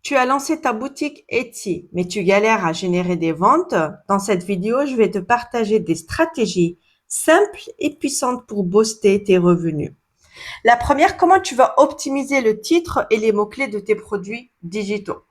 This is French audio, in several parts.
Tu as lancé ta boutique Etsy, mais tu galères à générer des ventes. Dans cette vidéo, je vais te partager des stratégies simples et puissantes pour booster tes revenus. La première, comment tu vas optimiser le titre et les mots-clés de tes produits digitaux.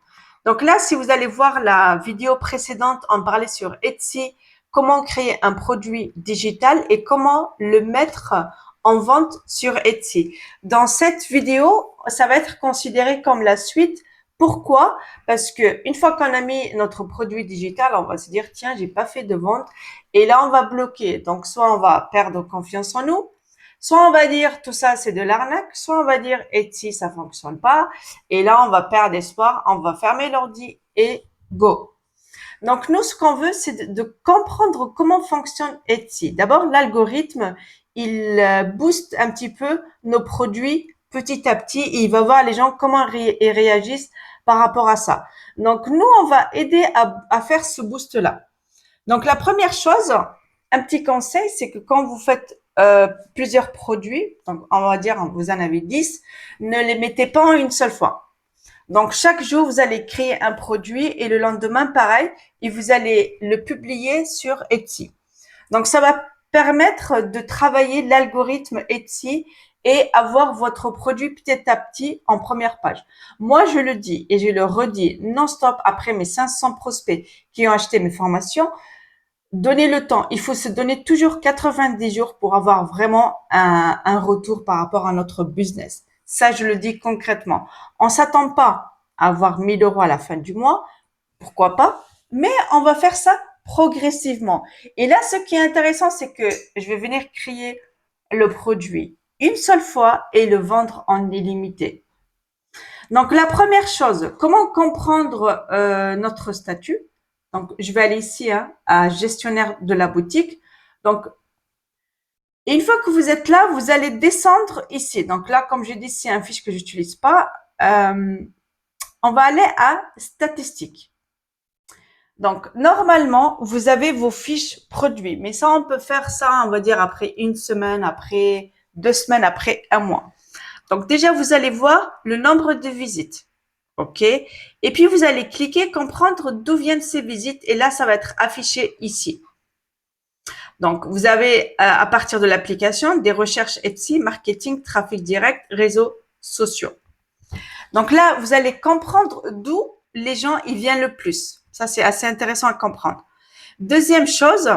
Donc là, si vous allez voir la vidéo précédente, on parlait sur Etsy, comment créer un produit digital et comment le mettre en vente sur Etsy. Dans cette vidéo, ça va être considéré comme la suite. Pourquoi? Parce que une fois qu'on a mis notre produit digital, on va se dire, tiens, j'ai pas fait de vente. Et là, on va bloquer. Donc, soit on va perdre confiance en nous, soit on va dire tout ça c'est de l'arnaque, soit on va dire Etsy ça fonctionne pas. Et là, on va perdre espoir, on va fermer l'ordi et go. Donc nous, ce qu'on veut, c'est de comprendre comment fonctionne Etsy. D'abord, l'algorithme, il booste un petit peu nos produits petit à petit et il va voir les gens comment ils réagissent par rapport à ça. Donc nous, on va aider à faire ce boost-là. Donc la première chose, un petit conseil, c'est que quand vous faites plusieurs produits, donc on va dire vous en avez 10, ne les mettez pas en une seule fois. Donc, chaque jour, vous allez créer un produit et le lendemain, pareil, et vous allez le publier sur Etsy. Donc, ça va permettre de travailler l'algorithme Etsy et avoir votre produit petit à petit en première page. Moi, je le dis et je le redis non-stop après mes 500 prospects qui ont acheté mes formations. Donnez le temps. Il faut se donner toujours 90 jours pour avoir vraiment un retour par rapport à notre business. Ça, je le dis concrètement. On s'attend pas à avoir 1000 euros à la fin du mois. Pourquoi pas? Mais on va faire ça progressivement. Et là, ce qui est intéressant, c'est que je vais venir créer le produit une seule fois et le vendre en illimité. Donc, la première chose, comment comprendre notre statut? Donc, je vais aller ici à gestionnaire de la boutique. Donc, une fois que vous êtes là, vous allez descendre ici. Donc là, comme je dis, c'est un fiche que j'utilise pas. On va aller à statistiques. Donc, normalement, vous avez vos fiches produits. Mais ça, on peut faire ça, on va dire, après une semaine, après 2 semaines, après un mois. Donc, déjà, vous allez voir le nombre de visites. OK? Et puis, vous allez cliquer comprendre d'où viennent ces visites. Et là, ça va être affiché ici. Donc, vous avez, à partir de l'application, des recherches Etsy, marketing, trafic direct, réseaux sociaux. Donc là, vous allez comprendre d'où les gens y viennent le plus. Ça, c'est assez intéressant à comprendre. Deuxième chose,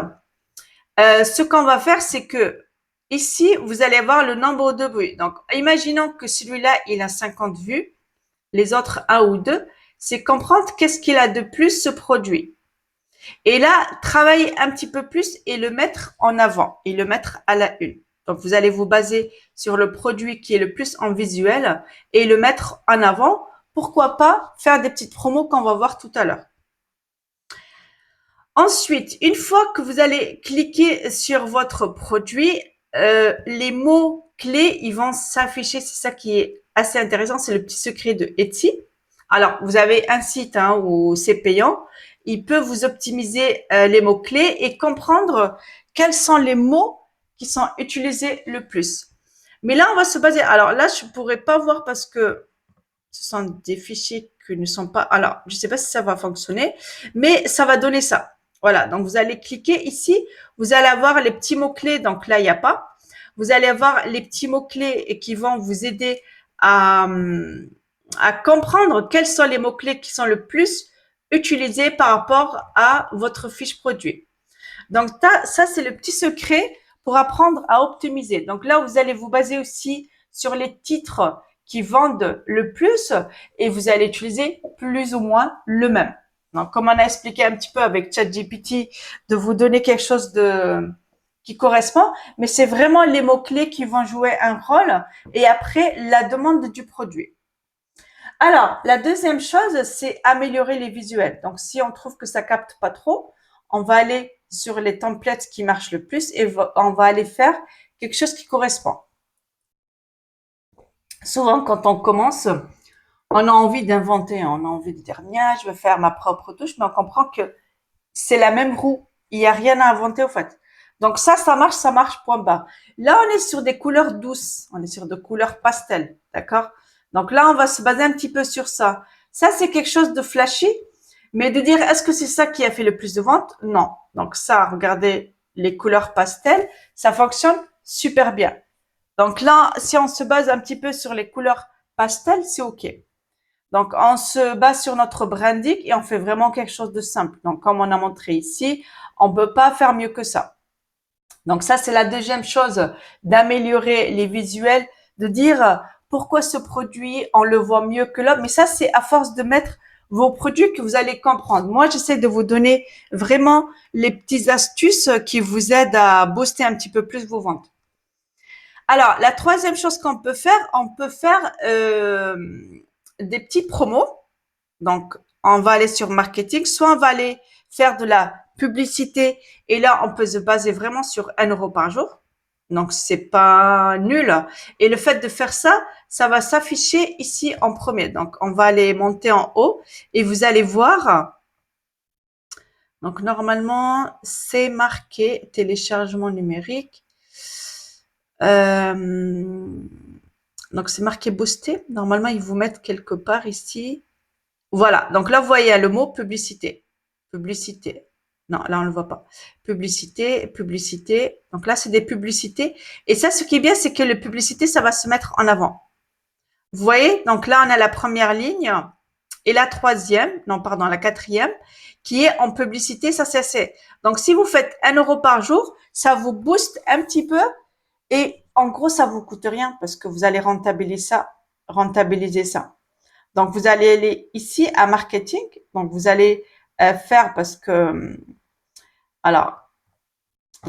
ce qu'on va faire, c'est que ici, vous allez voir le nombre de vues. Donc, imaginons que celui-là, il a 50 vues, les autres 1 ou 2. C'est comprendre qu'est-ce qu'il a de plus ce produit. Et là, travailler un petit peu plus et le mettre en avant et le mettre à la une. Donc, vous allez vous baser sur le produit qui est le plus en visuel et le mettre en avant. Pourquoi pas faire des petites promos qu'on va voir tout à l'heure. Ensuite, une fois que vous allez cliquer sur votre produit, les mots clés, ils vont s'afficher. C'est ça qui est assez intéressant. C'est le petit secret de Etsy. Alors, vous avez un site où c'est payant. Il peut vous optimiser les mots-clés et comprendre quels sont les mots qui sont utilisés le plus. Mais là, on va se baser. Alors là, je pourrais pas voir parce que ce sont des fichiers qui ne sont pas. Alors, je sais pas si ça va fonctionner, mais ça va donner ça. Voilà. Donc, vous allez cliquer ici. Vous allez avoir les petits mots-clés. Donc là, il n'y a pas. Vous allez avoir les petits mots-clés qui vont vous aider à comprendre quels sont les mots-clés qui sont le plus utilisés par rapport à votre fiche produit. Donc, ça, c'est le petit secret pour apprendre à optimiser. Donc là, vous allez vous baser aussi sur les titres qui vendent le plus et vous allez utiliser plus ou moins le même. Donc, comme on a expliqué un petit peu avec ChatGPT, de vous donner quelque chose qui correspond, mais c'est vraiment les mots-clés qui vont jouer un rôle et après, la demande du produit. Alors, la deuxième chose, c'est améliorer les visuels. Donc, si on trouve que ça capte pas trop, on va aller sur les templates qui marchent le plus et on va aller faire quelque chose qui correspond. Souvent, quand on commence, on a envie d'inventer, on a envie de dire, tiens, je vais faire ma propre touche, mais on comprend que c'est la même roue. Il n'y a rien à inventer, au fait. Donc ça marche, point barre. Là, on est sur des couleurs douces. On est sur des couleurs pastel, d'accord? Donc là, on va se baser un petit peu sur ça. Ça, c'est quelque chose de flashy, mais de dire est-ce que c'est ça qui a fait le plus de ventes? Non. Donc ça, regardez les couleurs pastel, ça fonctionne super bien. Donc là, si on se base un petit peu sur les couleurs pastel, c'est OK. Donc, on se base sur notre branding et on fait vraiment quelque chose de simple. Donc, comme on a montré ici, on peut pas faire mieux que ça. Donc, ça, c'est la deuxième chose, d'améliorer les visuels, de dire pourquoi ce produit, on le voit mieux que l'autre. Mais ça, c'est à force de mettre vos produits que vous allez comprendre. Moi, j'essaie de vous donner vraiment les petites astuces qui vous aident à booster un petit peu plus vos ventes. Alors, la troisième chose qu'on peut faire, on peut faire des petits promos. Donc, on va aller sur marketing, soit on va aller faire de la publicité et là, on peut se baser vraiment sur 1 € par jour. Donc, c'est pas nul. Et le fait de faire ça, ça va s'afficher ici en premier. Donc, on va aller monter en haut et vous allez voir. Donc, normalement, c'est marqué téléchargement numérique. Donc, c'est marqué booster. Normalement, ils vous mettent quelque part ici. Voilà. Donc là, vous voyez le mot publicité. Publicité. Non, là, on ne le voit pas. Publicité, publicité. Donc là, c'est des publicités. Et ça, ce qui est bien, c'est que les publicités, ça va se mettre en avant. Vous voyez? Donc là, on a la première ligne et la troisième, non, pardon, la quatrième, qui est en publicité. Ça, c'est assez. Donc, si vous faites 1 € par jour, ça vous booste un petit peu. Et en gros, ça vous coûte rien parce que vous allez rentabiliser ça. Donc, vous allez aller ici à marketing. Donc, vous allez faire parce que, alors,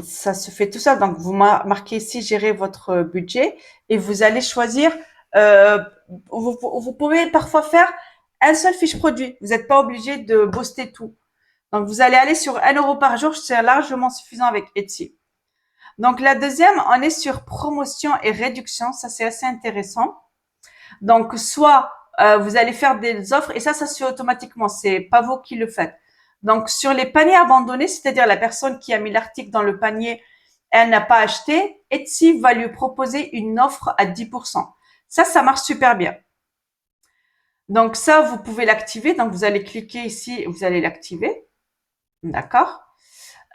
ça se fait tout ça. Donc, vous marquez ici gérer votre budget et vous allez choisir. Euh, vous pouvez parfois faire un seul fiche produit. Vous n'êtes pas obligé de booster tout. Donc, vous allez aller sur 1 € par jour. C'est largement suffisant avec Etsy. Donc, la deuxième, on est sur promotion et réduction. Ça, c'est assez intéressant. Donc, soit vous allez faire des offres et ça se fait automatiquement. C'est pas vous qui le faites. Donc, sur les paniers abandonnés, c'est-à-dire la personne qui a mis l'article dans le panier, elle n'a pas acheté, Etsy va lui proposer une offre à 10%. Ça marche super bien. Donc, ça, vous pouvez l'activer. Donc, vous allez cliquer ici et vous allez l'activer. D'accord?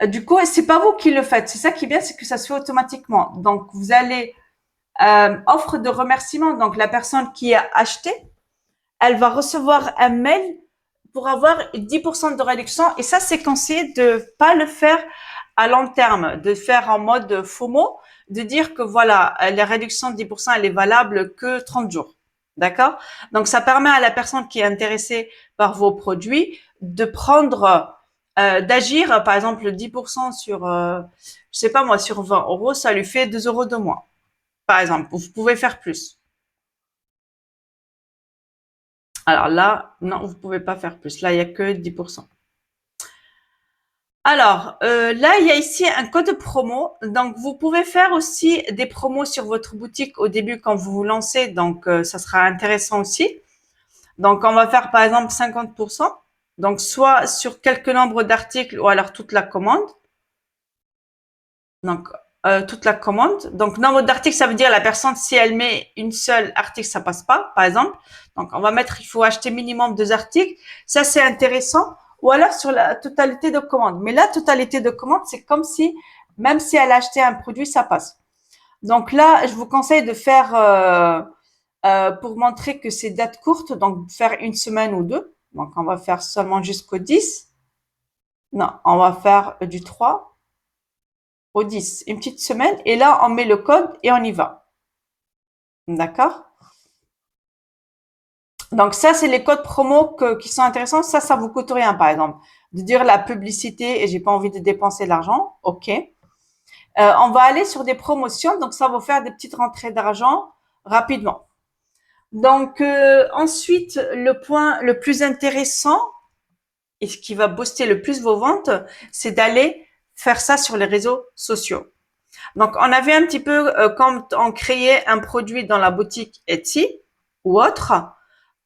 Du coup, c'est pas vous qui le faites. C'est ça qui est bien, c'est que ça se fait automatiquement. Donc, vous allez offre de remerciement. Donc, la personne qui a acheté, elle va recevoir un mail pour avoir 10% de réduction. Et ça, c'est conseillé de pas le faire à long terme, de faire en mode FOMO, de dire que voilà, la réduction de 10%, elle est valable que 30 jours. D'accord? Donc, ça permet à la personne qui est intéressée par vos produits de prendre, d'agir, par exemple, 10% sur, je sais pas moi, sur 20 €, ça lui fait 2 € de moins. Par exemple, vous pouvez faire plus. Alors là, non, vous pouvez pas faire plus. Là, il y a que 10%. Alors, là, il y a ici un code promo. Donc, vous pouvez faire aussi des promos sur votre boutique au début quand vous vous lancez. Donc, ça sera intéressant aussi. Donc, on va faire par exemple 50%. Donc, soit sur quelques nombres d'articles ou alors toute la commande. Donc, toute la commande. Donc, nombre d'articles, ça veut dire la personne, si elle met une seule article, ça passe pas, par exemple. Donc, on va mettre, il faut acheter minimum 2 articles. Ça, c'est intéressant. Ou alors sur la totalité de commandes. Mais la totalité de commandes, c'est comme si, même si elle a acheté un produit, ça passe. Donc là, je vous conseille de faire, pour montrer que c'est date courte, donc faire une semaine ou deux. Donc, on va faire seulement jusqu'au 10. Non, on va faire du 3 au 10, une petite semaine. Et là, on met le code et on y va. D'accord? Donc ça, c'est les codes promo qui sont intéressants. Ça vous coûte rien, par exemple. De dire la publicité et j'ai pas envie de dépenser de l'argent. OK. On va aller sur des promotions. Donc ça va faire des petites rentrées d'argent rapidement. Donc ensuite, le point le plus intéressant et ce qui va booster le plus vos ventes, c'est d'aller faire ça sur les réseaux sociaux. Donc, on avait un petit peu, quand on créait un produit dans la boutique Etsy ou autre,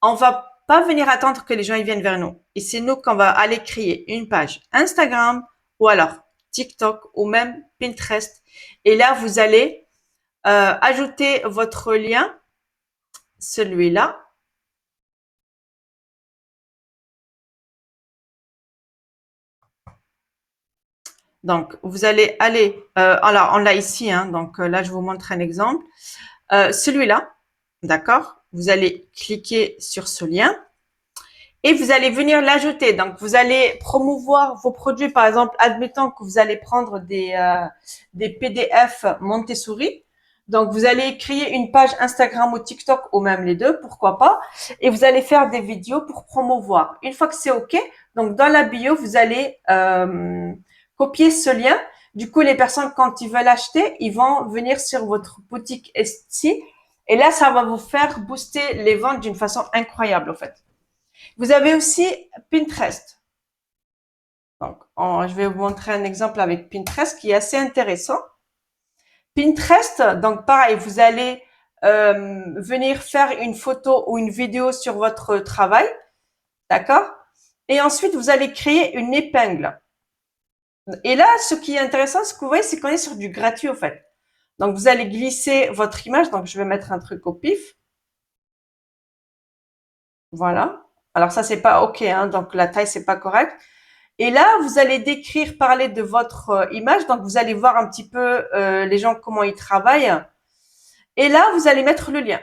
on va pas venir attendre que les gens ils viennent vers nous. Et c'est nous qu'on va aller créer une page Instagram ou alors TikTok ou même Pinterest. Et là, vous allez ajouter votre lien, celui-là. Donc, vous allez aller, alors on l'a ici, hein, donc là, je vous montre un exemple. Celui-là, d'accord? Vous allez cliquer sur ce lien et vous allez venir l'ajouter. Donc, vous allez promouvoir vos produits. Par exemple, admettons que vous allez prendre des PDF Montessori. Donc, vous allez créer une page Instagram ou TikTok ou même les deux, pourquoi pas. Et vous allez faire des vidéos pour promouvoir. Une fois que c'est OK, donc dans la bio, vous allez copier ce lien. Du coup, les personnes, quand ils veulent acheter, ils vont venir sur votre boutique Etsy. Et là, ça va vous faire booster les ventes d'une façon incroyable, en fait. Vous avez aussi Pinterest. Donc, je vais vous montrer un exemple avec Pinterest qui est assez intéressant. Pinterest, donc pareil, vous allez venir faire une photo ou une vidéo sur votre travail, d'accord? Et ensuite, vous allez créer une épingle. Et là, ce qui est intéressant, ce que vous voyez, c'est qu'on est sur du gratuit, au fait. Donc, vous allez glisser votre image. Donc, je vais mettre un truc au pif. Voilà. Alors, ça, c'est pas OK, hein, donc la taille, c'est pas correct. Et là, vous allez décrire, parler de votre image. Donc, vous allez voir un petit peu les gens, comment ils travaillent. Et là, vous allez mettre le lien.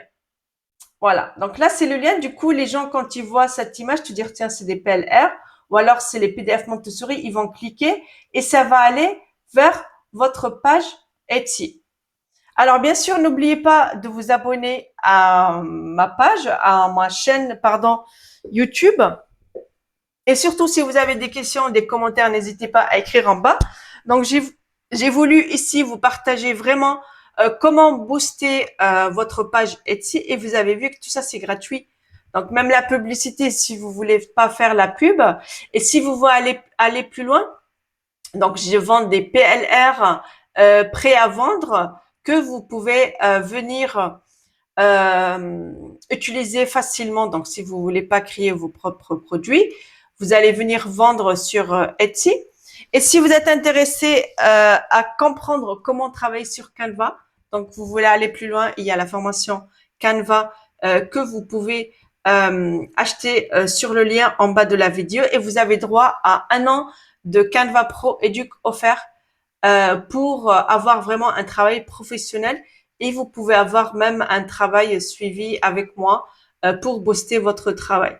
Voilà. Donc là, c'est le lien. Du coup, les gens, quand ils voient cette image, te dire, tiens, c'est des PLR ou alors c'est les PDF Montessori, ils vont cliquer et ça va aller vers votre page Etsy. Alors, bien sûr, n'oubliez pas de vous abonner à ma page, à ma chaîne, pardon, YouTube. Et surtout, si vous avez des questions, des commentaires, n'hésitez pas à écrire en bas. Donc, j'ai voulu ici vous partager vraiment comment booster votre page Etsy. Et vous avez vu que tout ça, c'est gratuit. Donc, même la publicité, si vous voulez pas faire la pub. Et si vous voulez aller plus loin, donc, je vends des PLR prêts à vendre que vous pouvez venir utiliser facilement. Donc, si vous voulez pas créer vos propres produits, vous allez venir vendre sur Etsy. Et si vous êtes intéressé à comprendre comment travailler sur Canva, donc vous voulez aller plus loin, il y a la formation Canva que vous pouvez acheter sur le lien en bas de la vidéo et vous avez droit à 1 an de Canva Pro Educ offert pour avoir vraiment un travail professionnel et vous pouvez avoir même un travail suivi avec moi pour booster votre travail.